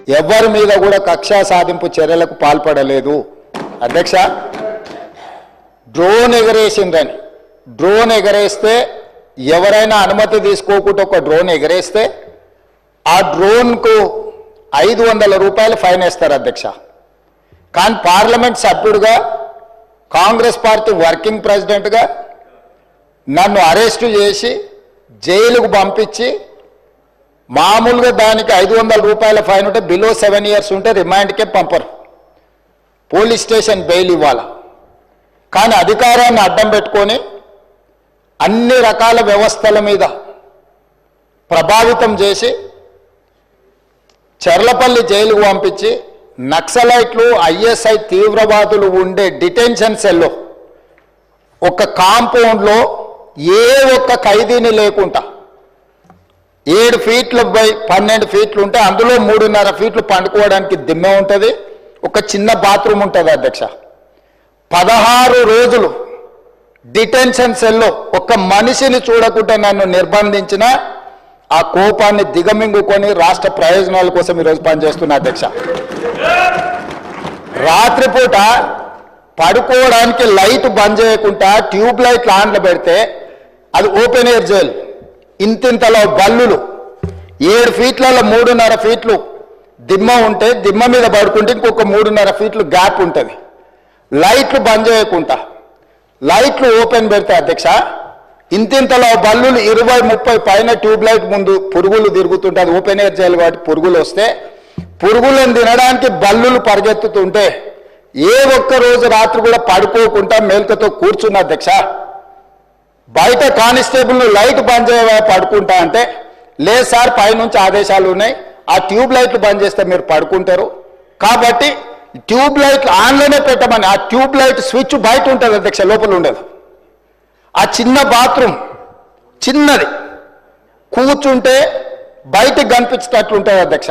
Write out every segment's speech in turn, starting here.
ఎవరి మీద కూడా కక్షా సాధింపు చర్యలకు పాల్పడలేదు. అధ్యక్ష, డ్రోన్ ఎగరేసిందని, డ్రోన్ ఎగరేస్తే ఎవరైనా అనుమతి తీసుకోకుండా ఒక డ్రోన్ ఎగరేస్తే ఆ డ్రోన్కు 500 రూపాయలు ఫైన్ వేస్తారు అధ్యక్ష. కానీ పార్లమెంట్ సభ్యుడిగా, కాంగ్రెస్ పార్టీ వర్కింగ్ ప్రెసిడెంట్గా నన్ను అరెస్టు చేసి జైలుకు పంపించి మామూలుగా దానికి 500 రూపాయల ఫైన్ ఉంటే బిలో 7 years ఉంటే రిమాండ్కే పంపరు, పోలీస్ స్టేషన్ బెయిల్ ఇవ్వాలి. కానీ అధికారాన్ని అడ్డం పెట్టుకొని అన్ని రకాల వ్యవస్థల మీద ప్రభావితం చేసి చర్లపల్లి జైలుకు పంపించి నక్సలైట్లు, ఐఎస్ఐ తీవ్రవాదులు ఉండే డిటెన్షన్ సెల్లో ఒక కాంపౌండ్లో ఏ ఒక్క ఖైదీని లేకుండా 7 ఫీట్లు బై 12 ఫీట్లు ఉంటే అందులో 3.5 ఫీట్లు పండుకోవడానికి దిమ్మె ఉంటుంది, ఒక చిన్న బాత్రూమ్ ఉంటుంది అధ్యక్ష. 16 రోజులు డిటెన్షన్ సెల్లో ఒక్క మనిషిని చూడకుండా నన్ను నిర్బంధించిన ఆ కోపాన్ని దిగమింగుకొని రాష్ట్ర ప్రయోజనాల కోసం ఈరోజు పనిచేస్తున్నా అధ్యక్ష. రాత్రిపూట పడుకోవడానికి లైట్ బంద్ చేయకుండా ట్యూబ్ లైట్లు ఆన్లో పెడితే అది ఓపెన్ ఎయిర్ జైలు, ఇంతింతలో బల్లులు, 7 ఫీట్లలో 3.5 ఫీట్లు దిమ్మ ఉంటే దిమ్మ మీద పడుకుంటే ఇంకొక 3.5 ఫీట్లు గ్యాప్ ఉంటుంది. లైట్లు బంద్ చేయకుండా లైట్లు ఓపెన్ పెడితే అధ్యక్ష ఇంతింతలో బల్లులు 20-30 పైన ట్యూబ్ లైట్ ముందు పురుగులు తిరుగుతుంటే అది ఓపెన్ ఎయిర్ జైలు కాబట్టి పురుగులు వస్తే పురుగులను తినడానికి బల్లులు పరిగెత్తుతుంటే ఏ ఒక్క రోజు రాత్రి కూడా పడుకోకుండా మేల్కతో కూర్చున్న అధ్యక్ష. బయట కానిస్టేబుల్ను లైట్ బంద్ చేయ పడుకుంటా అంటే లేదు సార్ పైనుంచి ఆదేశాలు ఉన్నాయి, ఆ ట్యూబ్ లైట్లు బంద్ చేస్తే మీరు పడుకుంటారు కాబట్టి ట్యూబ్ లైట్లు ఆన్లోనే పెట్టమని. ఆ ట్యూబ్ లైట్ స్విచ్ బయట ఉంటుంది అధ్యక్ష, లోపల ఉండదు. ఆ చిన్న బాత్రూమ్ చిన్నది, కూర్చుంటే బయటకు కనిపించేటట్లు ఉంటుంది అధ్యక్ష.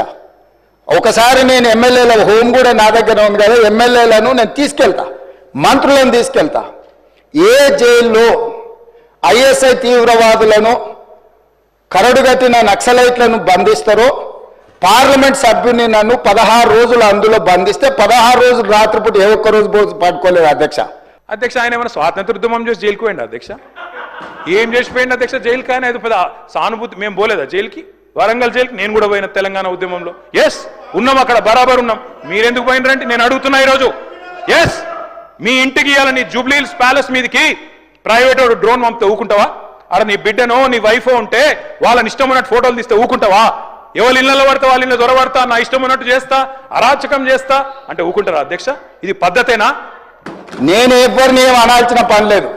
ఒకసారి నేను ఎమ్మెల్యేల హోమ్ కూడా నా దగ్గర ఉంది కదా, ఎమ్మెల్యేలను నేను తీసుకెళ్తా, మంత్రులను తీసుకెళ్తా. ఏ జైల్లో ఐఎస్ఐ తీవ్రవాదులను కరడుగట్టిన నక్సలైట్లను బంధిస్తారో పార్లమెంట్ సభ్యుని నన్ను 16 రోజులు అందులో బంధిస్తే 16 రోజులు రాత్రిపూట ఏ ఒక్క రోజు పడుకోలేదు అధ్యక్ష. అధ్యక్ష ఆయన ఏమైనా స్వాతంత్రోద్యమం చేసి జైలుకు పోయింది అధ్యక్ష? ఏం చేసిపోయింది అధ్యక్ష జైలుకి? ఆయన అది పెద్ద సానుభూతి. మేము పోలేదా జైలుకి? వరంగల్ జైలుకి నేను కూడా పోయిన తెలంగాణ ఉద్యమంలో. ఎస్ ఉన్నాం, అక్కడ బరాబర్ ఉన్నాం. మీరెందుకు పోయినరంటే నేను అడుగుతున్నా ఈరోజు. ఎస్ మీ ఇంటికి ఇవ్వాలని జూబ్లీ హిల్స్ ప్యాలెస్ మీదకి ప్రైవేట్ డ్రోన్ పంపితే ఊకుంటావా? అక్కడ నీ బిడ్డనో నీ వైఫో ఉంటే వాళ్ళని ఇష్టం ఉన్నట్టు ఫోటోలు తీస్తే ఊకుంటావా? ఎవరి ఇళ్లలో పడతా వాళ్ళ ఇళ్ళ దొరబడతా, నా ఇష్టం ఉన్నట్టు చేస్తా, అరాచకం చేస్తా అంటే ఊకుంటారా అధ్యక్ష? ఇది పద్ధతేనా? నేను ఎవరిని ఏం అనాల్సిన పని లేదు.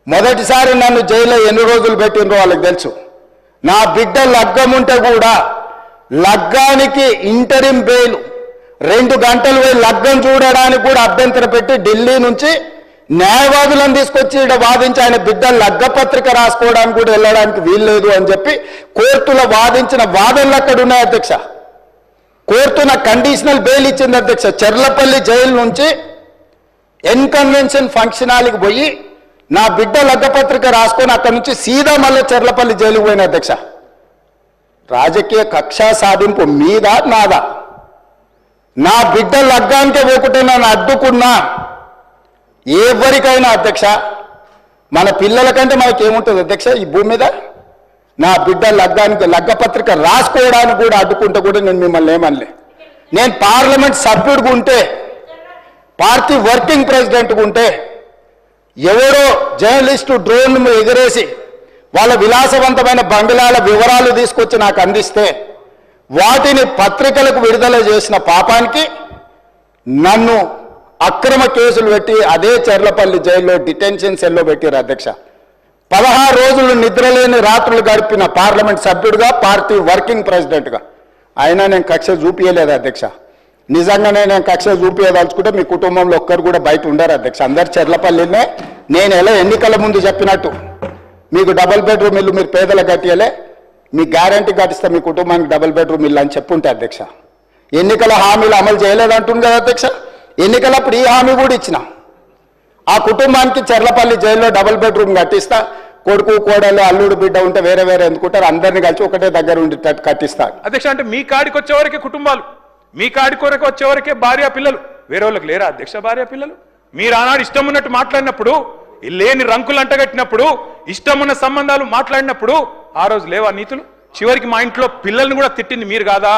మొదటిసారి నన్ను జైల్లో ఎన్ని రోజులు పెట్టినరో వాళ్ళకి తెలుసు. నా బిడ్డ లగ్గం ఉంటే కూడా లగ్గానికి ఇంటరిం బెయిల్ 2 గంటలు పోయి లగ్గం చూడడానికి కూడా అభ్యంతరం పెట్టి ఢిల్లీ నుంచి న్యాయవాదులను తీసుకొచ్చి ఇక్కడ వాదించి ఆయన బిడ్డ లగ్గపత్రిక రాసుకోవడానికి కూడా వెళ్ళడానికి వీల్లేదు అని చెప్పి కోర్టులో వాదించిన వాదనలు అక్కడ ఉన్నాయి అధ్యక్ష. కోర్టు నాకు కండిషనల్ బెయిల్ ఇచ్చింది అధ్యక్ష. చర్లపల్లి జైలు నుంచి ఎన్కన్వెన్షన్ ఫంక్షన్ హాల్కి పోయి నా బిడ్డ లగ్గపత్రిక రాసుకొని అక్కడి నుంచి సీదా మళ్ళీ చర్లపల్లి జైలుకు పోయిన అధ్యక్ష. రాజకీయ కక్షా సాధింపు మీద నాదా? నా బిడ్డ లగ్గానికే పోకుంటే నన్ను అడ్డుకున్నా ఎవరికైనా అధ్యక్ష, మన పిల్లల కంటే మనకేముంటుంది అధ్యక్ష ఈ భూమి మీద? నా బిడ్డ లగ్గానికి లగ్గపత్రిక రాసుకోవడానికి కూడా అడ్డుకుంటే కూడా నేను మిమ్మల్ని ఏమనలే. నేను పార్లమెంట్ సభ్యుడిగా ఉంటే, పార్టీ వర్కింగ్ ప్రెసిడెంట్గా ఉంటే ఎవరో జర్నలిస్టు డ్రోన్ ఎగిరేసి వాళ్ళ విలాసవంతమైన బంగ్లాల వివరాలు తీసుకొచ్చి నాకు అందిస్తే వాటిని పత్రికలకు విడుదల చేసిన పాపానికి నన్ను అక్రమ కేసులు పెట్టి అదే చర్లపల్లి జైల్లో డిటెన్షన్ సెల్లో పెట్టారు అధ్యక్ష. 16 రోజులు నిద్రలేని రాత్రులు గడిపిన పార్లమెంట్ సభ్యుడిగా, పార్టీ వర్కింగ్ ప్రెసిడెంట్గా అయినా నేను కక్ష చూపించలేదు అధ్యక్ష. నిజంగానే నేను కక్ష చూపించదలుచుకుంటే మీ కుటుంబంలో ఒక్కరు కూడా బయట ఉండరు అధ్యక్ష. అందరు చర్లపల్లినే. నేను ఎలా ఎన్నికల ముందు చెప్పినట్టు మీకు డబుల్ బెడ్రూమ్ ఇల్లు మీరు పేదలకు కట్టియలే, మీ గ్యారంటీ కట్టిస్తే మీ కుటుంబానికి డబుల్ బెడ్రూమ్ ఇల్లు అని చెప్పుంటే అధ్యక్ష. ఎన్నికల హామీలు అమలు చేయలేదంటుంది కదా అధ్యక్ష. ఎన్నికలప్పుడు ఈ హామీ కూడా ఇచ్చిన. ఆ కుటుంబానికి చర్లపల్లి జైల్లో డబుల్ బెడ్రూమ్ కట్టిస్తా, కొడుకు కోడలు అల్లుడు బిడ్డ ఉంటే వేరే వేరే ఎందుకుంటారు, అందరిని కలిసి ఒకటే దగ్గర ఉండేటట్టు కట్టిస్తారు. అధ్యక్ష అంటే మీ కాడికి వచ్చేవరకే కుటుంబాలు, మీ కాడి కొరకు వచ్చేవరకే భార్య పిల్లలు, వేరే వాళ్ళకి లేరా అధ్యక్ష భార్య పిల్లలు? మీరు ఆనాడు ఇష్టం ఉన్నట్టు మాట్లాడినప్పుడు, లేని రంకులు అంటగట్టినప్పుడు, ఇష్టం ఉన్న సంబంధాలు మాట్లాడినప్పుడు ఆ రోజు లేవా నీతులు? చివరికి మా ఇంట్లో పిల్లల్ని కూడా తిట్టింది మీరు కాదా?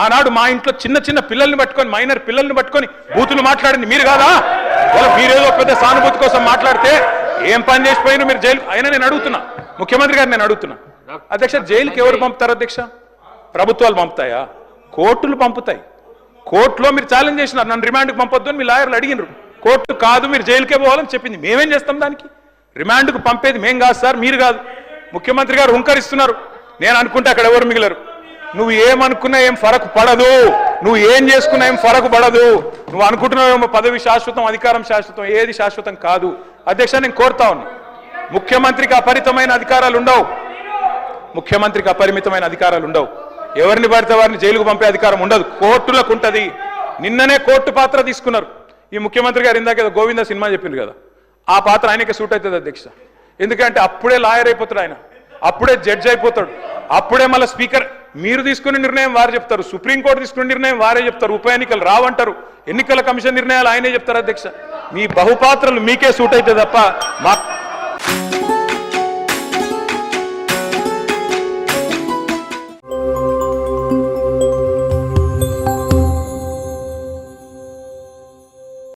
ఆనాడు మా ఇంట్లో చిన్న చిన్న పిల్లల్ని పట్టుకొని, మైనర్ పిల్లల్ని పట్టుకొని బూతులు మాట్లాడింది మీరు కాదా? మీరేదో పెద్ద సానుభూతి కోసం మాట్లాడితే ఏం పని చేసిపోయినా మీరు జైలు. అయినా నేను అడుగుతున్నా, ముఖ్యమంత్రి గారు నేను అడుగుతున్నా, అధ్యక్ష జైలుకి ఎవరు పంపుతారు అధ్యక్ష? ప్రభుత్వాలు పంపుతాయా? కోర్టులు పంపుతాయి. కోర్టులో మీరు ఛాలెంజ్ చేసినారు, నన్ను రిమాండ్కి పంపొద్దు అని మీ లాయర్లు అడిగినారు. కోర్టు కాదు మీరు జైలుకే పోవాలని చెప్పింది. మేమేం చేస్తాం దానికి? రిమాండ్కు పంపేది మేం కాదు సార్, మీరు కాదు. ముఖ్యమంత్రి గారు హుంకరిస్తున్నారు. నేను అనుకుంటే అక్కడ ఎవరు మిగిలరు. నువ్వు ఏమనుకున్నా ఏం ఫరకు పడదు, నువ్వు ఏం చేసుకున్నా ఏం ఫరకు పడదు. నువ్వు అనుకుంటున్నావేమో పదవి శాశ్వతం, అధికారం శాశ్వతం, ఏది శాశ్వతం కాదు. అధ్యక్ష నేను కోరుతా ఉన్నా, ముఖ్యమంత్రికి అపరిమితమైన అధికారాలు ఉండవు. ముఖ్యమంత్రికి అపరిమితమైన అధికారాలు ఉండవు. ఎవరిని పడితే వారిని జైలుకు పంపే అధికారం ఉండదు, కోర్టులకు ఉంటది. నిన్ననే కోర్టు పాత్ర తీసుకున్నారు. ఈ ముఖ్యమంత్రి గారు ఇందాక ఏదో గోవింద సినిమా చెప్పింది కదా, ఆ పాత్ర ఆయనకే సూట్ అవుతుంది అధ్యక్ష. ఎందుకంటే అప్పుడే లాయర్ అయిపోతాడు ఆయన, అప్పుడే జడ్జ్ అయిపోతాడు, అప్పుడే మళ్ళీ స్పీకర్. మీరు తీసుకునే నిర్ణయం వారు చెప్తారు, సుప్రీంకోర్టు తీసుకునే నిర్ణయం వారే చెప్తారు, ఉప ఎన్నికలు రావంటారు, ఎన్నికల కమిషన్ నిర్ణయాలు ఆయనే చెప్తారు అధ్యక్ష. మీ బహుపాత్రలు మీకే సూట్ అవుతుంది తప్ప మా